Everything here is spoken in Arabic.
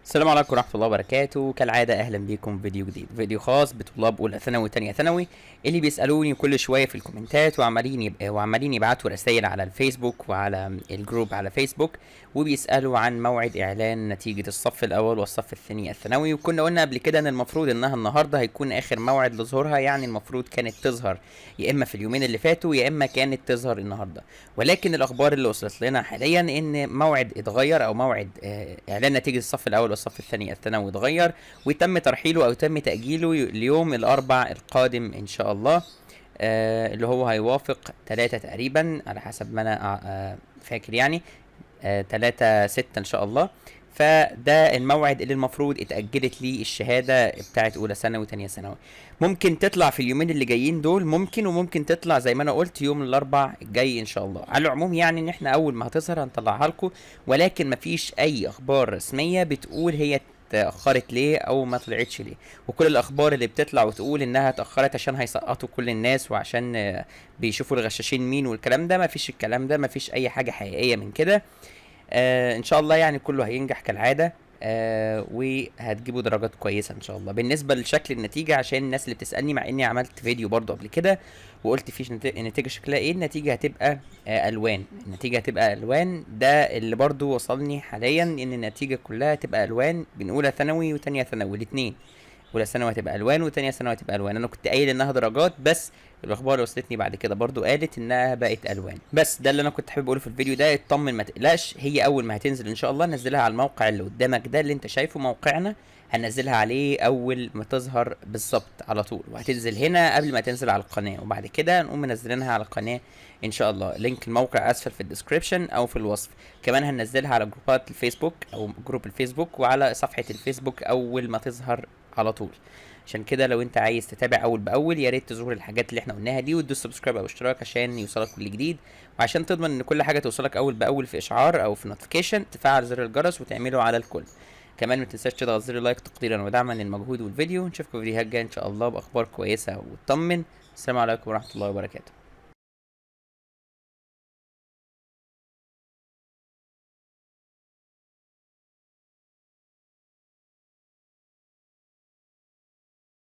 السلام عليكم ورحمة الله وبركاته. كالعادة أهلا بيكم في فيديو جديد، فيديو خاص بطلاب أولى ثانوي وتانية ثانوي اللي بيسألوني كل شوية في الكومنتات وعمالين يبعتوا رسائل على الفيسبوك وعلى الجروب على فيسبوك، وبيسألوا عن موعد إعلان نتيجة الصف الأول والصف الثاني الثانوي. وكنا قلنا قبل كده إن المفروض إنها النهاردة هيكون آخر موعد لظهورها، يعني المفروض كانت تظهر يا إما في اليومين اللي فاتوا يا إما كانت تظهر النهاردة. ولكن الأخبار اللي وصلت لنا حاليا إن موعد اتغير، أو موعد إعلان نتيجة الصف الأول والصف الثاني الثانوي اتغير، وتم ترحيله أو تم تأجيله ليوم الأربع القادم إن شاء الله. اللي هو هيوافق 3 تقريبا على حسب ما أنا فاكر، يعني 3/6 إن شاء الله. فده الموعد اللي المفروض اتأجلت ليه الشهادة بتاعت أولى ثانوي وتانية ثانوي. ممكن تطلع في اليومين اللي جايين دول، ممكن، وممكن تطلع زي ما أنا قلت يوم الأربع الجاي إن شاء الله. على العموم يعني إن إحنا أول ما هتظهر هنطلعها لكم، ولكن مفيش أي أخبار رسمية بتقول هي اتأخرت ليه أو ما طلعتش ليه. وكل الأخبار اللي بتطلع وتقول إنها اتأخرت عشان هيسقطوا كل الناس وعشان بيشوفوا الغشاشين مين والكلام ده، مفيش الكلام ده، مفيش أي حاجة حقيقية من كده. ان شاء الله يعني كله هينجح كالعاده، وهتجيبوا درجات كويسه ان شاء الله. بالنسبه لشكل النتيجه، عشان الناس اللي بتسالني، مع اني عملت فيديو برضو قبل كده وقلت فيه النتيجه شكلها ايه، النتيجه هتبقى الوان. النتيجه هتبقى الوان، ده اللي برضو وصلني حاليا، ان النتيجه كلها هتبقى الوان من اولى ثانوي وتانية ثانوي الاثنين. اولى ثانوي هتبقى الوان وتانية ثانوي هتبقى الوان. انا كنت قايل انها درجات، بس الاخبار اللي وصلتني بعد كده برضو قالت انها بقت الوان. بس ده اللي انا كنت حابب اقوله في الفيديو ده. اطمن ما تقلقش، هي اول ما هتنزل ان شاء الله ننزلها على الموقع اللي قدامك ده اللي انت شايفه موقعنا، هننزلها عليه اول ما تظهر بالظبط على طول، وهتنزل هنا قبل ما تنزل على القناه، وبعد كده نقوم منزلينها على القناه ان شاء الله. لينك الموقع اسفل في الديسكريبشن او في الوصف. كمان هننزلها على جروبات الفيسبوك او جروب الفيسبوك وعلى صفحه الفيسبوك اول ما تظهر على طول. عشان كده لو انت عايز تتابع اول باول، يا ريت تظهر الحاجات اللي احنا قلناها دي وتدوس سبسكرايب او اشتراك عشان يوصلك كل جديد. وعشان تضمن ان كل حاجه توصلك اول باول في اشعار او في نوتيفيكيشن، تفعل زر الجرس وتعمله على الكل. كمان ما تنساش تضغط زر لايك تقديرا ودعما للمجهود والفيديو. نشوفكم في فيديوهات جايه ان شاء الله باخبار كويسه وتطمن. السلام عليكم ورحمه الله وبركاته.